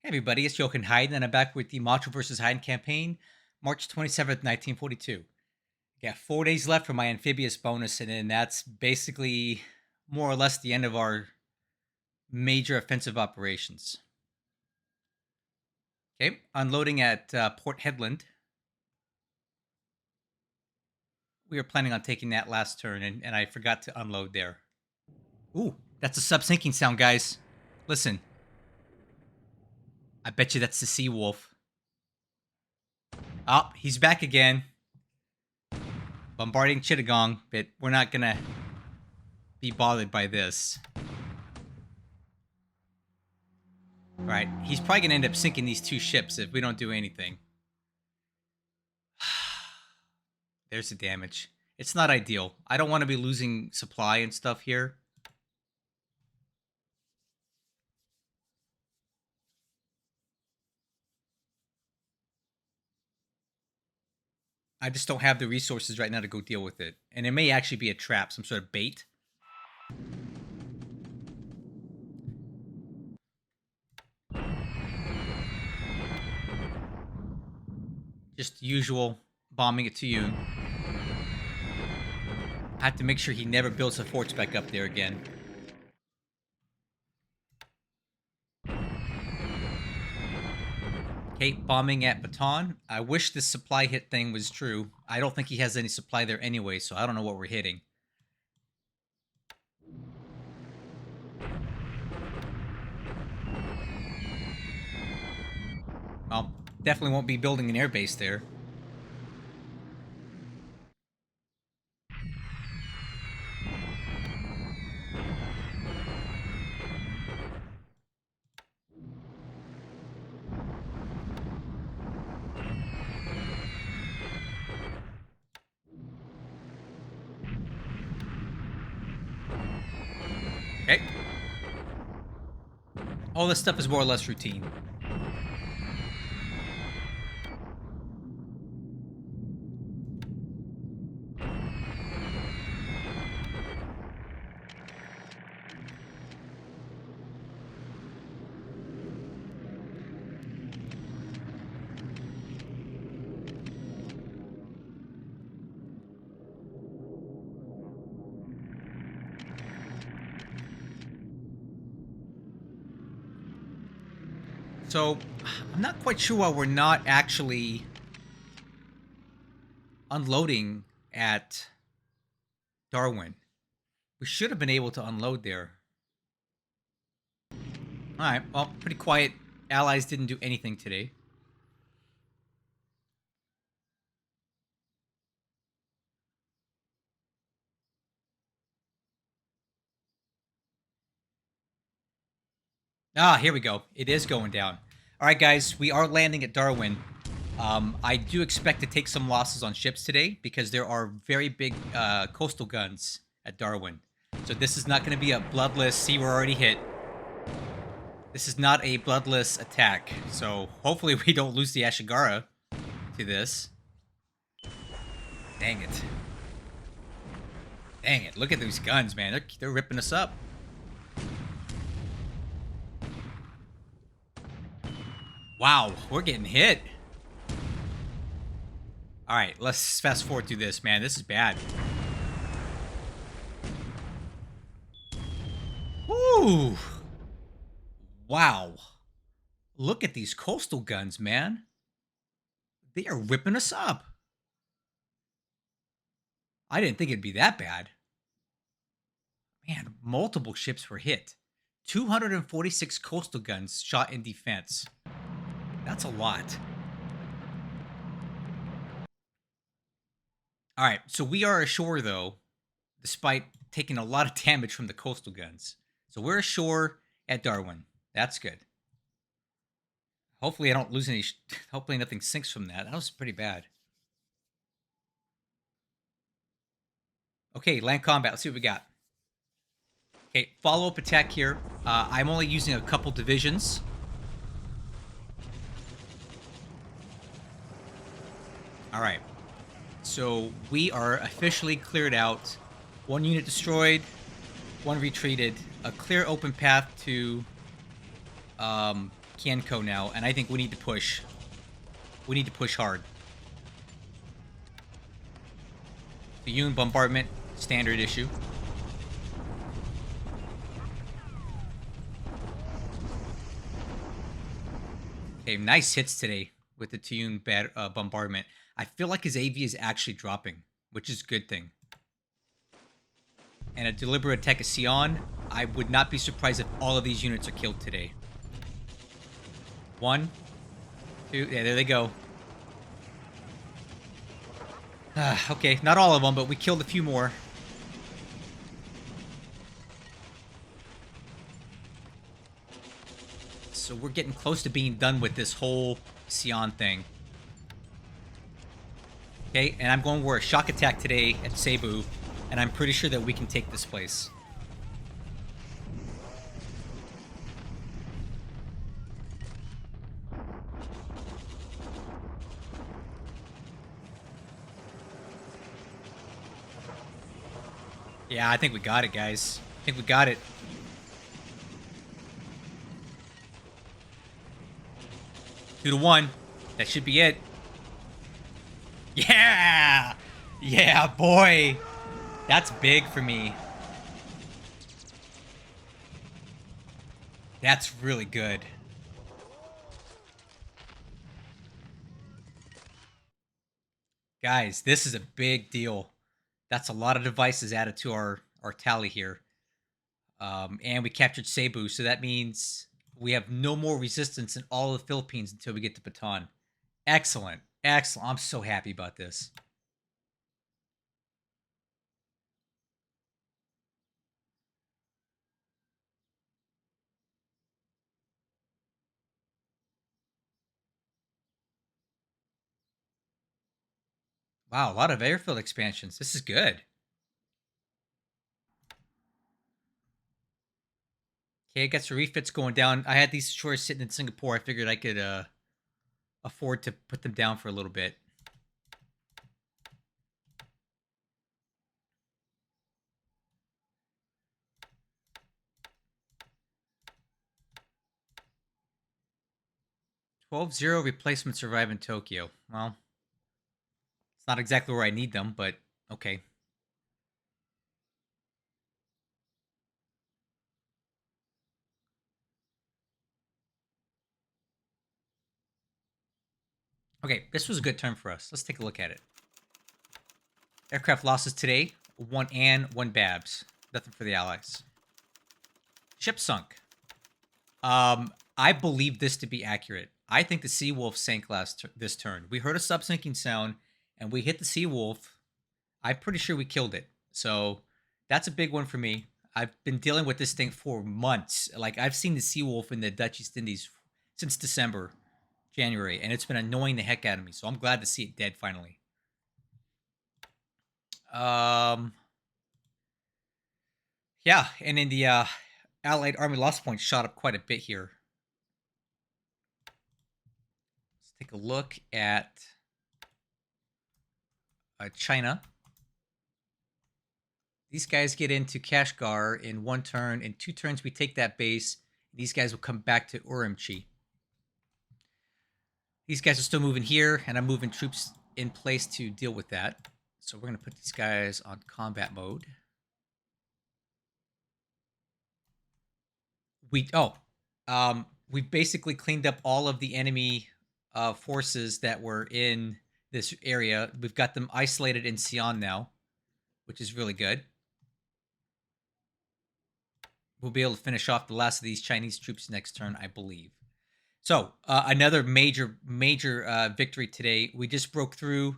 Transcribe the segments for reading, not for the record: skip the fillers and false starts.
Hey everybody, it's Jochen Heiden, and I'm back with the Macho versus Heiden campaign, March 27th, 1942. Got 4 days left for my amphibious bonus, and then that's basically more or less the end of our major offensive operations. Okay, unloading at Port Hedland. We were planning on taking that last turn, and I forgot to unload there. Ooh, that's a sub sinking sound, guys. Listen. I bet you that's the sea wolf. Oh, he's back again. Bombarding Chittagong, but we're not gonna be bothered by this. Alright, he's probably gonna end up sinking these two ships if we don't do anything. There's the damage. It's not ideal. I don't want to be losing supply and stuff here. I just don't have the resources right now to go deal with it. And it may actually be a trap, some sort of bait. Just usual bombing it to you. I have to make sure he never builds the forts back up there again. Okay, bombing at Baton. I wish this supply hit thing was true. I don't think he has any supply there anyway, so I don't know what we're hitting. Well, definitely won't be building an airbase there. Okay. All this stuff is more or less routine. So, I'm not quite sure why we're not actually unloading at Darwin. We should have been able to unload there. Alright, well, pretty quiet. Allies didn't do anything today. Ah, here we go. It is going down. Alright, guys, we are landing at Darwin. I do expect to take some losses on ships today because there are very big coastal guns at Darwin. So this is not going to be a bloodless, see we're already hit. This is not a bloodless attack. So hopefully we don't lose the Ashigara to this. Dang it. Dang it, look at these guns, man. They're ripping us up. Wow, we're getting hit. Alright, let's fast forward through this, man. This is bad. Woo! Wow. Look at these coastal guns, man. They are ripping us up. I didn't think it'd be that bad. Man, multiple ships were hit. 246 coastal guns shot in defense. That's a lot. Alright, so we are ashore, though, despite taking a lot of damage from the coastal guns. So we're ashore at Darwin. That's good. Hopefully I don't lose any... Hopefully nothing sinks from that. That was pretty bad. Okay, land combat. Let's see what we got. Okay, follow-up attack here. I'm only using a couple divisions. Alright. So we are officially cleared out. One unit destroyed. One retreated. A clear open path to Kianko now, and I think we need to push. We need to push hard. The Yun bombardment, standard issue. Okay, nice hits today with the Tiyun bombardment. I feel like his AV is actually dropping, which is a good thing. And a deliberate attack of Sion, I would not be surprised if all of these units are killed today. 1, 2, yeah, there they go. Okay, not all of them, but we killed a few more. So we're getting close to being done with this whole Sion thing. Okay, and I'm going for a shock attack today at Cebu, and I'm pretty sure that we can take this place. Yeah, I think we got it, guys. I think we got it. Two to 1. That should be it. Yeah! Yeah, boy! That's big for me. That's really good. Guys, this is a big deal. That's a lot of devices added to our tally here. And we captured Cebu, so that means we have no more resistance in all of the Philippines until we get to Bataan. Excellent. Excellent. I'm so happy about this. Wow, a lot of airfield expansions. This is good. Okay, I got some refits going down. I had these destroyers sitting in Singapore. I figured I could afford to put them down for a little bit. $12-0 replacements arrive in Tokyo. Well, it's not exactly where I need them, but okay. Okay, this was a good turn for us. Let's take a look at it. Aircraft losses today, 1 An, 1 Babs. Nothing for the Allies. Ship sunk. I believe this to be accurate. I think the Seawolf sank this turn. We heard a sub-sinking sound, and we hit the Seawolf. I'm pretty sure we killed it. So that's a big one for me. I've been dealing with this thing for months. Like, I've seen the Seawolf in the Dutch East Indies since December, January, and it's been annoying the heck out of me. So I'm glad to see it dead finally. Yeah, and in the Allied Army loss points shot up quite a bit here. Let's take a look at China. These guys get into Kashgar in 1 turn. In 2 turns, we take that base. These guys will come back to Urumqi. These guys are still moving here, and I'm moving troops in place to deal with that. So we're going to put these guys on combat mode. We basically cleaned up all of the enemy forces that were in this area. We've got them isolated in Xi'an now, which is really good. We'll be able to finish off the last of these Chinese troops next turn, I believe. So another major victory today. We just broke through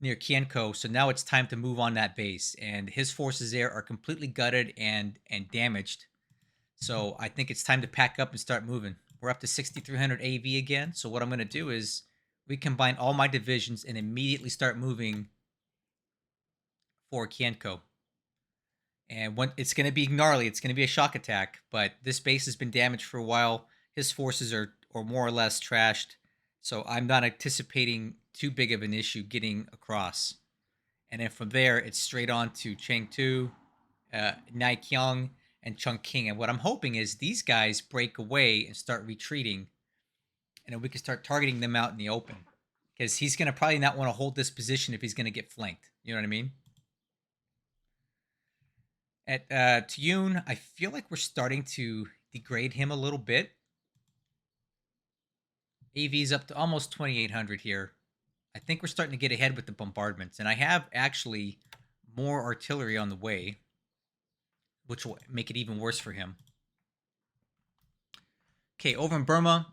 near Kianko, so now it's time to move on that base. And his forces there are completely gutted and damaged. So I think it's time to pack up and start moving. We're up to 6,300 AV again. So what I'm going to do is we combine all my divisions and immediately start moving for Kianko. And it's going to be gnarly. It's going to be a shock attack. But this base has been damaged for a while. His forces are more or less trashed. So I'm not anticipating too big of an issue getting across. And then from there, it's straight on to Chengdu, Naikyang, and Chongqing. And what I'm hoping is these guys break away and start retreating and then we can start targeting them out in the open. Because he's going to probably not want to hold this position if he's going to get flanked. You know what I mean? At Tuyun, I feel like we're starting to degrade him a little bit. AV's up to almost 2,800 here. I think we're starting to get ahead with the bombardments. And I have actually more artillery on the way, which will make it even worse for him. Okay, over in Burma,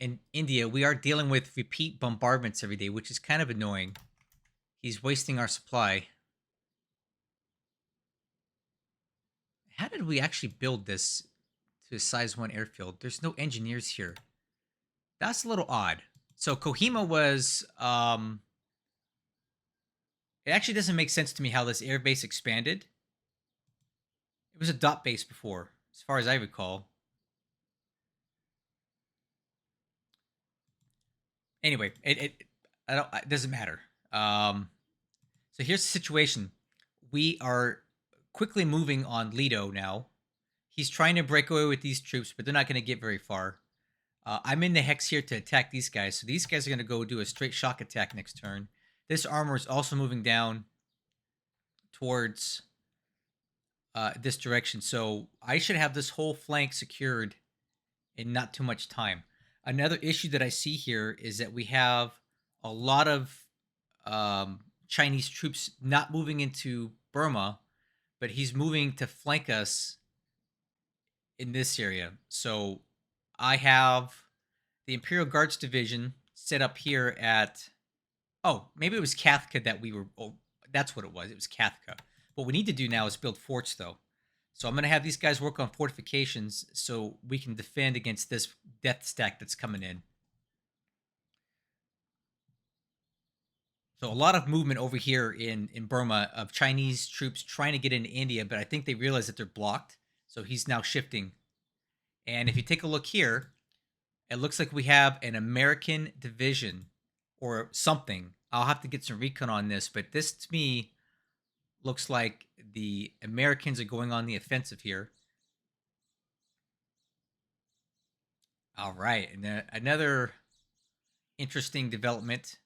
in India, we are dealing with repeat bombardments every day, which is kind of annoying. He's wasting our supply. How did we actually build this to a size 1 airfield? There's no engineers here. That's a little odd. So Kohima was... it actually doesn't make sense to me how this air base expanded. It was a dot base before, as far as I recall. Anyway, it doesn't matter. So here's the situation. We are quickly moving on Lido now. He's trying to break away with these troops, but they're not going to get very far. I'm in the hex here to attack these guys. So these guys are going to go do a straight shock attack next turn. This armor is also moving down towards this direction. So I should have this whole flank secured in not too much time. Another issue that I see here is that we have a lot of Chinese troops not moving into Burma, but he's moving to flank us in this area. So I have the Imperial Guards Division set up here at... Oh, maybe it was Kathka that we were... Oh, that's what it was. It was Kathka. What we need to do now is build forts, though. So I'm going to have these guys work on fortifications so we can defend against this death stack that's coming in. So a lot of movement over here in Burma of Chinese troops trying to get into India, but I think they realize that they're blocked. So he's now shifting. And if you take a look here, it looks like we have an American division or something. I'll have to get some recon on this, but this to me looks like the Americans are going on the offensive here. All right, and then another interesting development.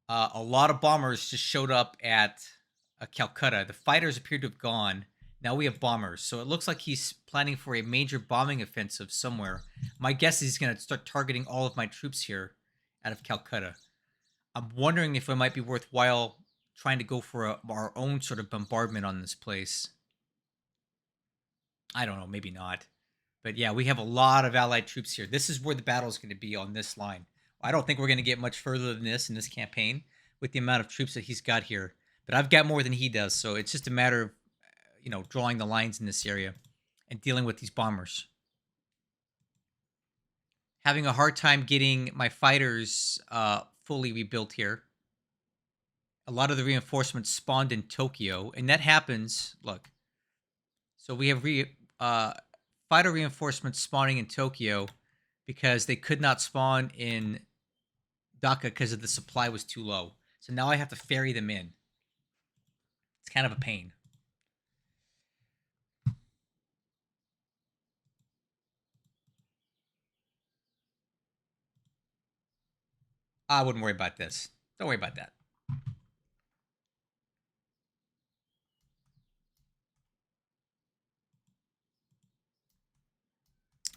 A lot of bombers just showed up at Calcutta. The fighters appear to have gone. Now we have bombers. So it looks like he's planning for a major bombing offensive somewhere. My guess is he's going to start targeting all of my troops here out of Calcutta. I'm wondering if it might be worthwhile trying to go for our own sort of bombardment on this place. I don't know, maybe not. But yeah, we have a lot of allied troops here. This is where the battle is going to be, on this line. I don't think we're going to get much further than this in this campaign with the amount of troops that he's got here. But I've got more than he does, so it's just a matter of, drawing the lines in this area and dealing with these bombers. Having a hard time getting my fighters fully rebuilt here. A lot of the reinforcements spawned in Tokyo, and that happens, look. So we have fighter reinforcements spawning in Tokyo because they could not spawn in Dhaka because the supply was too low. So now I have to ferry them in. It's kind of a pain. I wouldn't worry about this. Don't worry about that.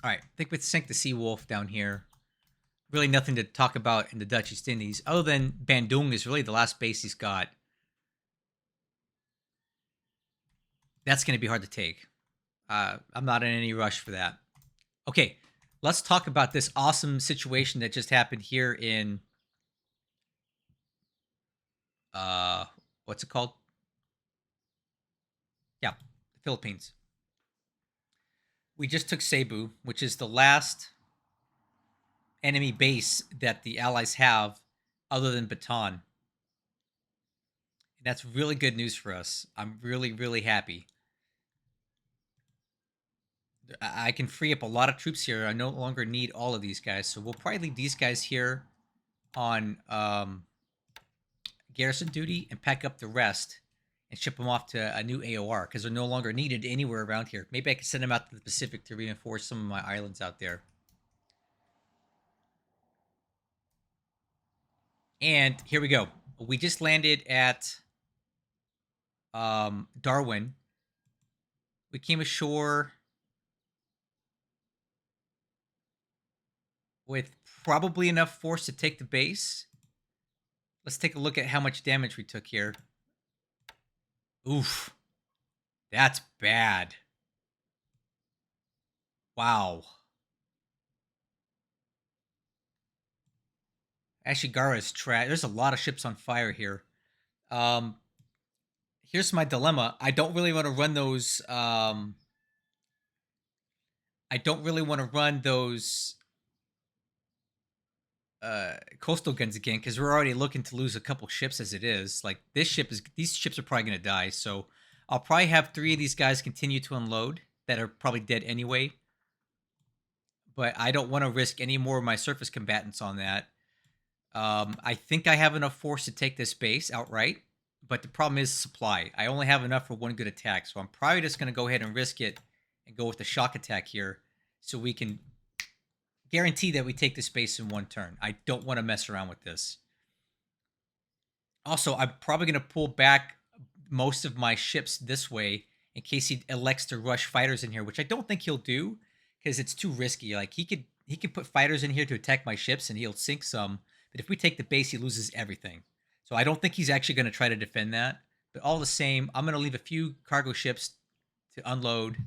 All right, I think we sink the Seawolf down here. Really nothing to talk about in the Dutch East Indies, other than Bandung is really the last base he's got. That's going to be hard to take. I'm not in any rush for that. Okay, let's talk about this awesome situation that just happened here in... what's it called? Yeah, the Philippines. We just took Cebu, which is the last enemy base that the Allies have other than Bataan. That's really good news for us. I'm really, really happy. I can free up a lot of troops here. I no longer need all of these guys, so we'll probably leave these guys here on garrison duty and pack up the rest and ship them off to a new AOR because they're no longer needed anywhere around here. Maybe I can send them out to the Pacific to reinforce some of my islands out there. And here we go. We just landed at Darwin. We came ashore with probably enough force to take the base. Let's take a look at how much damage we took here. Oof. That's bad. Wow. Ashigara is trash. There's a lot of ships on fire here. Um, Here's my dilemma. I don't really want to run those. I don't really want to run those coastal guns again because we're already looking to lose a couple ships as it is. Like these ships are probably going to die. So I'll probably have 3 of these guys continue to unload that are probably dead anyway. But I don't want to risk any more of my surface combatants on that. I think I have enough force to take this base outright, but the problem is supply. I only have enough for one good attack, so I'm probably just going to go ahead and risk it and go with the shock attack here so we can guarantee that we take this base in one turn. I don't want to mess around with this. Also, I'm probably going to pull back most of my ships this way in case he elects to rush fighters in here, which I don't think he'll do because it's too risky. Like he could put fighters in here to attack my ships and he'll sink some, but if we take the base, he loses everything. So I don't think he's actually going to try to defend that. But all the same, I'm going to leave a few cargo ships to unload.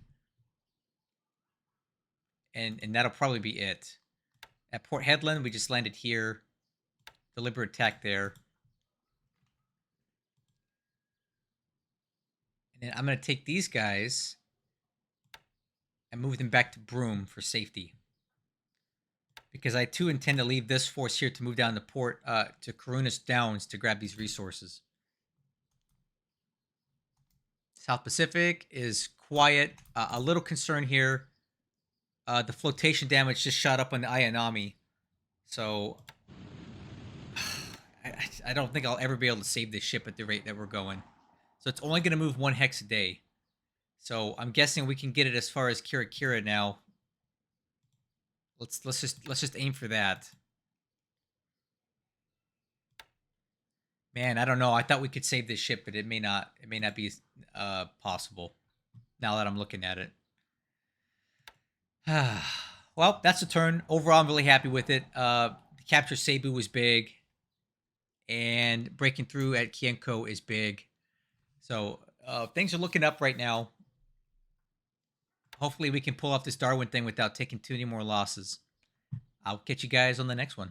And that'll probably be it. At Port Hedland, we just landed here. Deliberate attack there. And then I'm going to take these guys and move them back to Broome for safety. Because I too intend to leave this force here to move down to port to Carunas Downs to grab these resources. South Pacific is quiet. A little concern here. The flotation damage just shot up on the Ayanami. So I don't think I'll ever be able to save this ship at the rate that we're going. So it's only going to move 1 hex a day. So I'm guessing we can get it as far as Kira Kira now. Let's just aim for that. Man, I don't know. I thought we could save this ship, but it may not be possible now that I'm looking at it. Well, that's a turn. Overall, I'm really happy with it. The capture Cebu was big, and breaking through at Kienko is big. So things are looking up right now. Hopefully we can pull off this Darwin thing without taking too many more losses. I'll catch you guys on the next one.